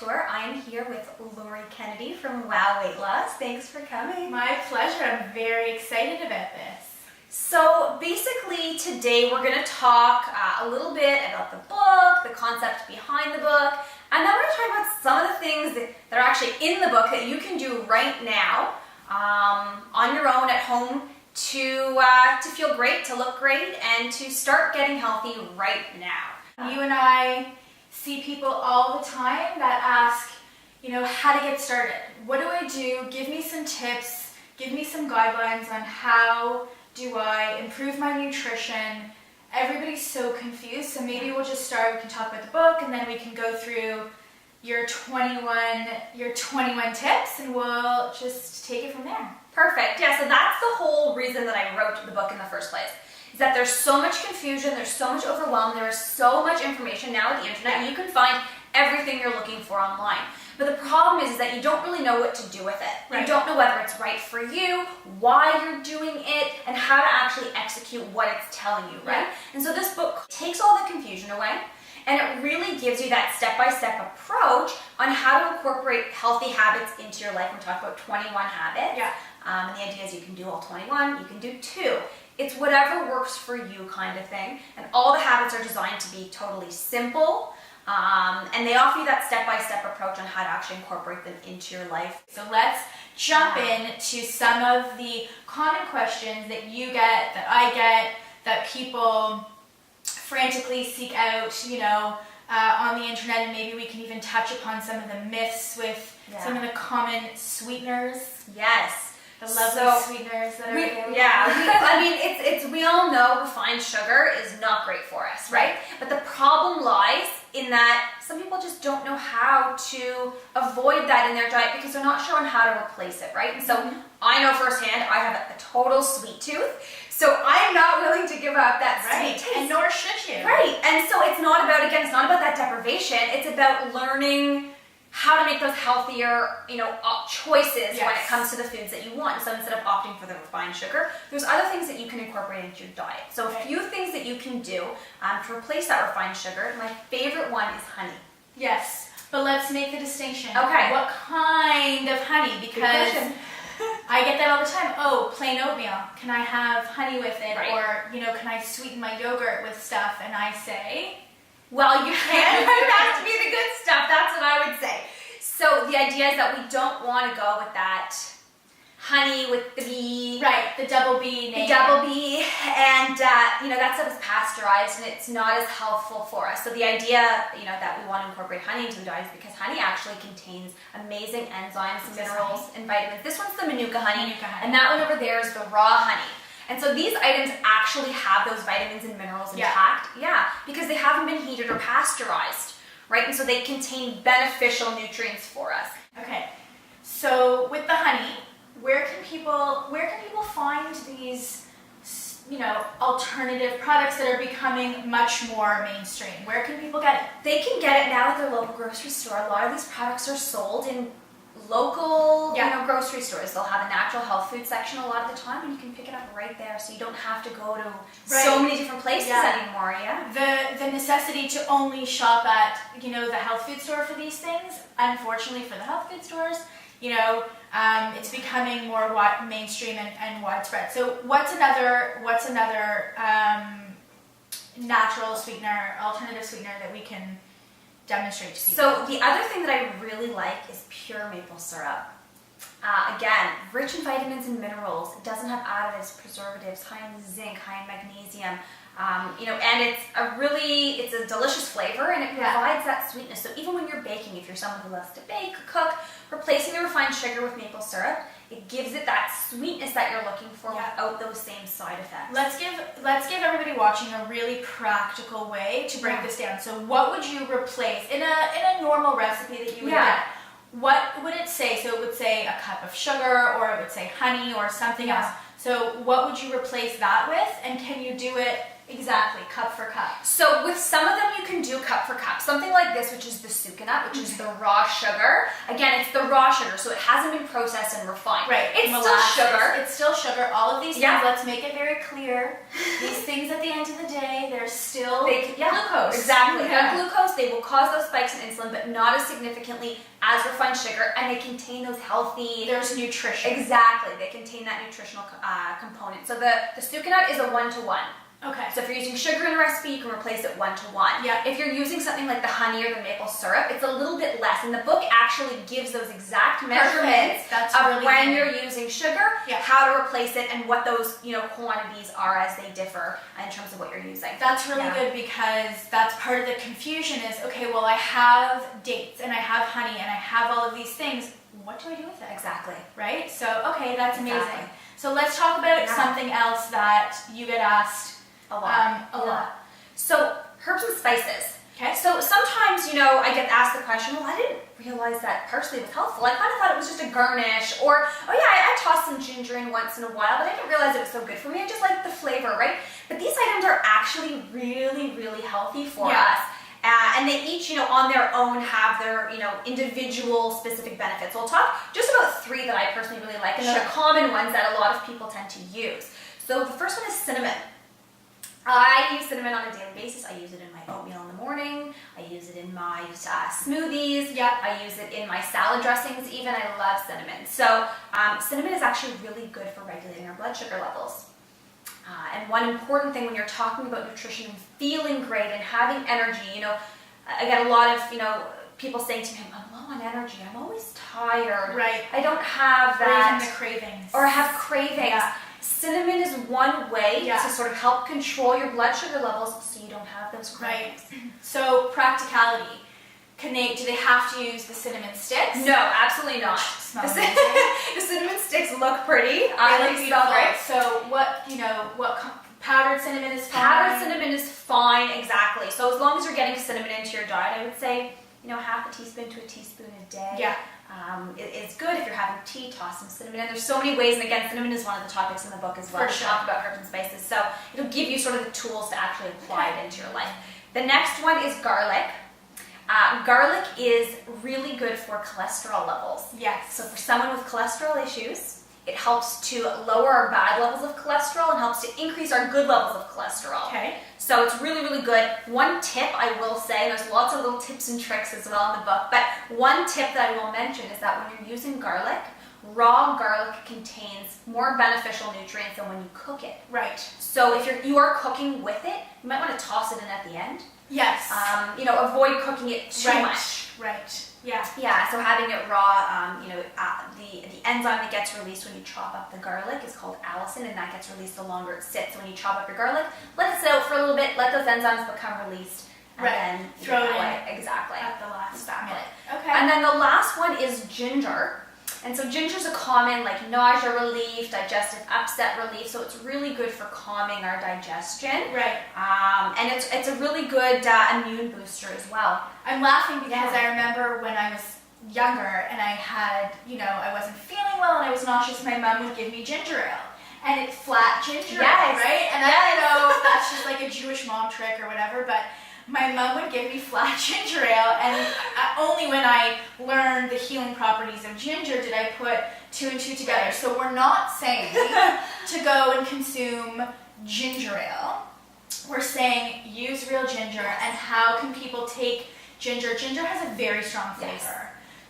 tour. I am here with Lori Kennedy from Wow Weight Loss. Thanks for coming. My pleasure. I'm very excited about this. So basically today we're going to talk a little bit about the book, the concept behind the book, and then we're going to talk about some of the things that are actually in the book that you can do right now on your own at home to feel great, to look great, and to start getting healthy right now. You and I see people all the time that ask, how to get started. What do I do? Give me some tips. Give me some guidelines on how do I improve my nutrition. Everybody's so confused, so maybe we'll just start. We can talk about the book, and then we can go through your 21 tips, and we'll just take it from there. Perfect. Yeah, so that's the whole reason that I wrote the book in the first place. Is that there's so much confusion, there's so much overwhelm, there is so much information now with the internet. You can find everything you're looking for online. But the problem is that you don't really know what to do with it. Right. You don't know whether it's right for you, why you're doing it, and how to actually execute what it's telling you, right? Yeah. And so this book takes all the confusion away, and it really gives you that step-by-step approach on how to incorporate healthy habits into your life. We talk about 21 habits. Yeah. And the idea is you can do all 21, you can do 2. It's whatever works for you kind of thing. And all the habits are designed to be totally simple. And they offer you that step-by-step approach on how to actually incorporate them into your life. So let's jump into some of the common questions that you get, that I get, that people frantically seek out, on the internet, and maybe we can even touch upon some of the myths with some of the common sweeteners. Yes. The lovely sweeteners that are available. Yeah, we all know refined sugar is not great for us, right? But the problem lies in that some people just don't know how to avoid that in their diet because they're not sure on how to replace it, right? And so I know firsthand I have a total sweet tooth, so I'm not willing to give up that sweet taste. And nor should you. Right, and so it's not about that deprivation, it's about learning how to make those healthier, choices when it comes to the foods that you want. So instead of opting for the refined sugar, there's other things that you can incorporate into your diet. So a few things that you can do to replace that refined sugar. My favorite one is honey. Yes, but let's make the distinction. Okay. What kind of honey? Because I get that all the time. Oh, plain oatmeal. Can I have honey with it? Right. Or, can I sweeten my yogurt with stuff? And I say, well, you can, but it has to be the good stuff. That's what I would say. So the idea is that we don't want to go with that honey with the B. Right, the double B name. The double B, and that stuff is pasteurized and it's not as healthful for us. So the idea, that we want to incorporate honey into the diet is because honey actually contains amazing enzymes, minerals, and vitamins. This one's the Manuka honey, and that one over there is the raw honey. And so these items actually have those vitamins and minerals intact. Yeah, because they haven't been heated or pasteurized, right? And so they contain beneficial nutrients for us. Okay, so with the honey, where can people find these, alternative products that are becoming much more mainstream? Where can people get it? They can get it now at their local grocery store. A lot of these products are sold in local grocery stores. They'll have a natural health food section a lot of the time, and you can pick it up right there, so you don't have to go to so many different places anymore. The necessity to only shop at the health food store for these things, unfortunately for the health food stores, it's becoming more mainstream and widespread. So what's another natural sweetener, alternative sweetener that we can demonstrate to people? So the other thing that I really like is pure maple syrup. Again, rich in vitamins and minerals. It doesn't have additives, preservatives, high in zinc, high in magnesium. And it's a delicious flavor, and it provides that sweetness. So even when you're baking, if you're someone who loves to bake or cook, replacing the refined sugar with maple syrup, it gives it that sweetness that you're looking for without those same side effects. Let's give everybody watching a really practical way to break this down. So what would you replace in a normal recipe that you would get? What would it say? So it would say a cup of sugar, or it would say honey, or something else. So what would you replace that with? And can you do it Exactly, cup for cup. So with some of them you can do cup for cup. Something like this, which is the Sweeteners, which is the raw sugar. Again, it's the raw sugar, so it hasn't been processed and refined. Right. It's Molasses, still sugar. It's still sugar. All of these things, Yeah. let's make it very clear. These things at the end of the day, they're still Yeah, glucose. exactly. Yeah. They're glucose. They will cause those spikes in insulin, but not as significantly as refined sugar, and they contain those healthy... There's nutrition. Exactly. They contain that nutritional component. So the Sweeteners is a 1-to-1. Okay. So if you're using sugar in a recipe, you can replace it 1-to-1. Yeah. If you're using something like the honey or the maple syrup, it's a little bit less. And the book actually gives those exact measurements That's of really when good. you're using sugar, Yeah. how to replace it, and what those quantities are as they differ in terms of what you're using. That's really good, because that's part of the confusion is, okay, well, I have dates and I have honey and I have all of these things. What do I do with it? Exactly. Right? So, okay, that's amazing. Exactly. So let's talk about something else that you get asked A lot. a lot. So herbs and spices. Okay. So sometimes, I get asked the question, well, I didn't realize that parsley was helpful. I kind of thought it was just a garnish, or, oh yeah, I tossed some ginger in once in a while, but I didn't realize it was so good for me. I just like the flavor, right? But these items are actually really, really healthy for us. And they each, on their own have their, individual specific benefits. So I'll talk just about 3 that I personally really like, and they're the common ones that a lot of people tend to use. So the first one is cinnamon. I use cinnamon on a daily basis. I use it in my oatmeal in the morning. I use it in my smoothies. Yep. I use it in my salad dressings even. I love cinnamon. So cinnamon is actually really good for regulating our blood sugar levels. And one important thing when you're talking about nutrition and feeling great and having energy, I get a lot of, people saying to me, I'm low on energy. I'm always tired. Right. I don't have that. Or even the cravings. Or I have cravings. Yeah. Cinnamon is one way Yeah. to sort of help control your blood sugar levels so you don't have those cravings. Right. So practicality. Do they have to use the cinnamon sticks? No, absolutely not. Smell The amazing. the cinnamon sticks look pretty. They They look smell beautiful. great. So powdered cinnamon is fine? Powdered cinnamon is fine, exactly. So as long as you're getting cinnamon into your diet, I would say, half a teaspoon to a teaspoon a day. Yeah. It's good if you're having tea, toss some cinnamon in. There's so many ways, and again, cinnamon is one of the topics in the book as well. For We sure. talk about herbs and spices, so it'll give you sort of the tools to actually apply it into your life. The next one is garlic. Garlic is really good for cholesterol levels. Yes. So for someone with cholesterol issues, it helps to lower our bad levels of cholesterol and helps to increase our good levels of cholesterol. Okay. So it's really, really good. One tip I will say, and there's lots of little tips and tricks as well in the book, but one tip that I will mention is that when you're using garlic, raw garlic contains more beneficial nutrients than when you cook it. Right. So if you are cooking with it, you might want to toss it in at the end. Yes. Avoid cooking it too much. Right. Yeah. Yeah, so having it raw, the enzyme that gets released when you chop up the garlic is called allicin, and that gets released the longer it sits. So when you chop up your garlic, let it sit out for a little bit, let those enzymes become released, and then throw it in away. Exactly. at the last minute. Okay. And then the last one is ginger. And so ginger is a common nausea relief, digestive upset relief. So it's really good for calming our digestion. Right. And it's a really good immune booster as well. I'm laughing because I remember when I was younger and I had, I wasn't feeling well and I was nauseous, my mom would give me ginger ale. And it's flat ginger ale, right? And I don't know if that's just like a Jewish mom trick or whatever, but my mom would give me flat ginger ale, and only when I learned the healing properties of ginger did I put 2 and 2 together. So we're not saying to go and consume ginger ale. We're saying use real ginger, and how can people take ginger? Ginger has a very strong flavor. Yes.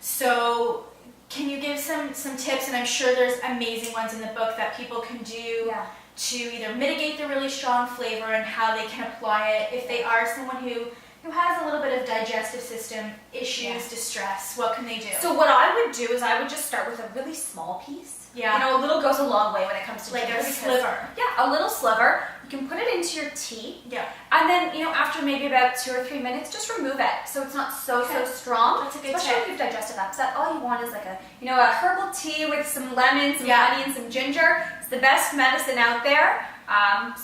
So can you give some tips, and I'm sure there's amazing ones in the book that people can do to either mitigate the really strong flavor and how they can apply it if they are someone who has a little bit of digestive system issues, distress. What can they do? So what I would do is I would just start with a really small piece. Yeah. A little goes a long way when it comes to like ginger. a sliver. Yeah, a little sliver. You can put it into your tea. Yeah. And then, after maybe about 2 or 3 minutes, just remove it so it's not so strong. That's a good Especially tip. if you have digestive upset. All you want is like a herbal tea with some lemon, some Yeah. honey, and some ginger. It's the best medicine out there. I would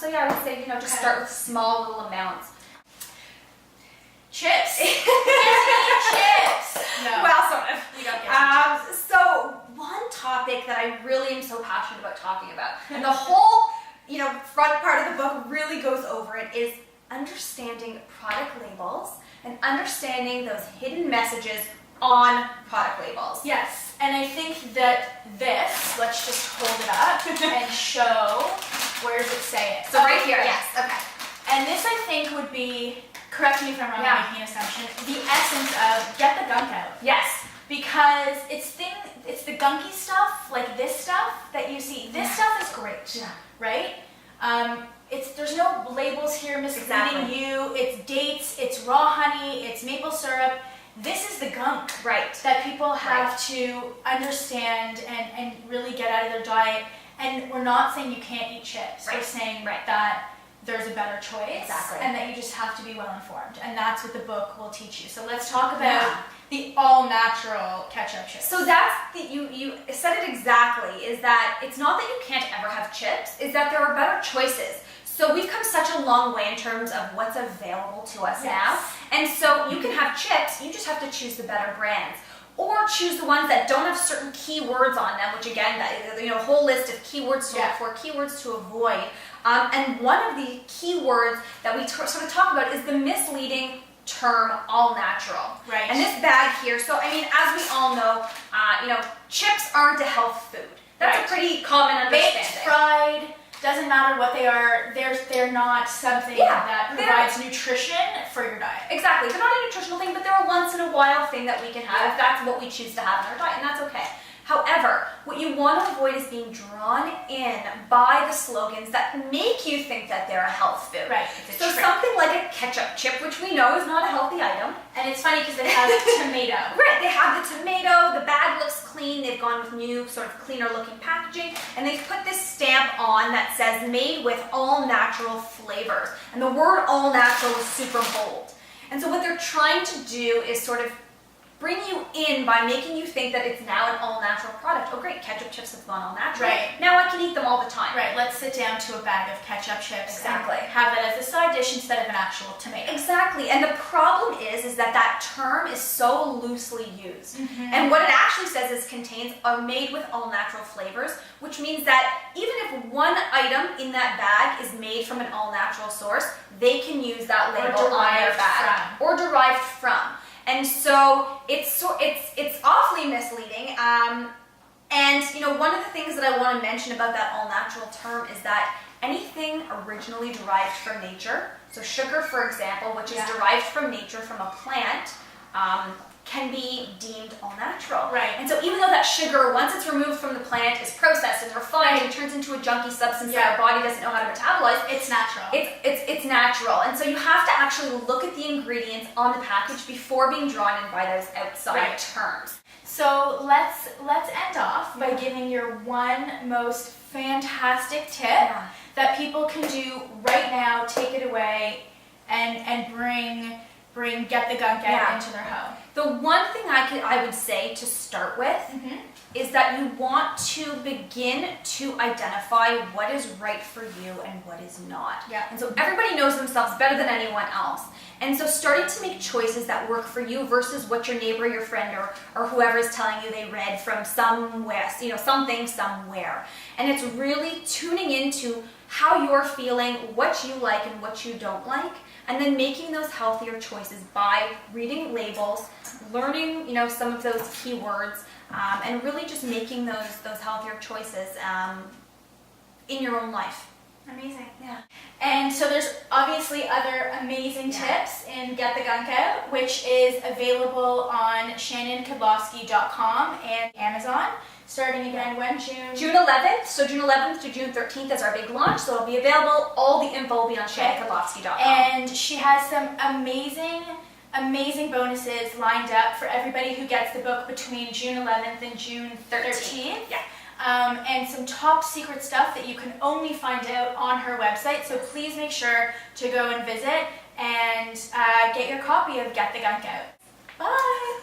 say, just start with small little amounts. Chips. Chips. No. Well, sort of. We don't get some chips. So one topic that I really am so passionate about talking about, and the whole front part of the book really goes over it is understanding product labels and understanding those hidden messages on product labels. Yes, and I think that this, let's just hold it up and show, where does it say it? So right here, yes, okay. And this I think would be, correct me if I'm wrong, I'm making an assumption, the essence of get the gunk out. Yes. Because it's the gunky stuff, like this stuff that you see. This stuff is great, right? There's no labels here misleading you. It's dates, it's raw honey, it's maple syrup. This is the gunk, that people have to understand and really get out of their diet. And we're not saying you can't eat chips. We're saying that there's a better choice and that you just have to be well informed. And that's what the book will teach you. So let's talk about the all-natural ketchup chips. So that's you said it exactly, is that it's not that you can't ever have chips, is that there are better choices. So we've come such a long way in terms of what's available to us now. And so you can have chips, you just have to choose the better brands. Or choose the ones that don't have certain keywords on them, which again, a whole list of keywords to look for, keywords to avoid. And one of the keywords that we sort of talk about is the misleading term all natural. Right. And this bag here, so I mean, as we all know, chips aren't a health food. That's a pretty common understanding. Baked, fried, doesn't matter what they are, they're not something that provides nutrition for your diet. Exactly. They're not a nutritional thing, but they're a once in a while thing that we can have if that's what we choose to have in our diet, and that's okay. However, what you want to avoid is being drawn in by the slogans that make you think that they're a health food. Right. So something like a ketchup chip, which we know is not a healthy item. And it's funny because it has tomato. Right, they have the tomato, the bag looks clean, they've gone with new sort of cleaner looking packaging, and they've put this stamp on that says made with all natural flavors. And the word all natural is super bold. And so what they're trying to do is sort of bring you in by making you think that it's now an all-natural product. Oh great, ketchup chips have gone all-natural. Right. Now I can eat them all the time. Right, let's sit down to a bag of ketchup chips and Exactly. have that as a side dish instead of an actual tomato. Exactly, and the problem is that term is so loosely used. And what it actually says is contains are made with all-natural flavors, which means that even if one item in that bag is made from an all-natural source, they can use that label on their bag. Or derived from. And so it's awfully misleading. And one of the things that I want to mention about that all-natural term is that anything originally derived from nature, so sugar, for example, which is derived from nature, from a plant, can be deemed all-natural. Right. And so even though that sugar, once it's removed from the plant, is processed and refined and turns into a junky substance that our body doesn't know how to metabolize, it's natural. It's natural. And so you have to actually look at the ingredients on the package before being drawn in by those outside terms. So let's end off by giving your one most fantastic tip that people can do right now, take it away, and bring get the gunk out into their home. The one thing I would say to start with is that you want to begin to identify what is right for you and what is not. And so everybody knows themselves better than anyone else. And so starting to make choices that work for you versus what your neighbor, your friend, or whoever is telling you they read from somewhere, something somewhere. And it's really tuning into how you're feeling, what you like and what you don't like, and then making those healthier choices by reading labels, learning, some of those keywords, and really just making those healthier choices in your own life. Amazing. Yeah. And so there's obviously other amazing tips in Get the Gunk Out, which is available on ShannonKadlovski.com and Amazon. Starting again when? June 11th. So June 11th to June 13th is our big launch. So it'll be available. All the info will be on ShannonKadlovski.com. And she has some amazing bonuses lined up for everybody who gets the book between June 11th and June 13th. And some top secret stuff that you can only find out on her website. So please make sure to go and visit and get your copy of Get the Gunk Out. Bye!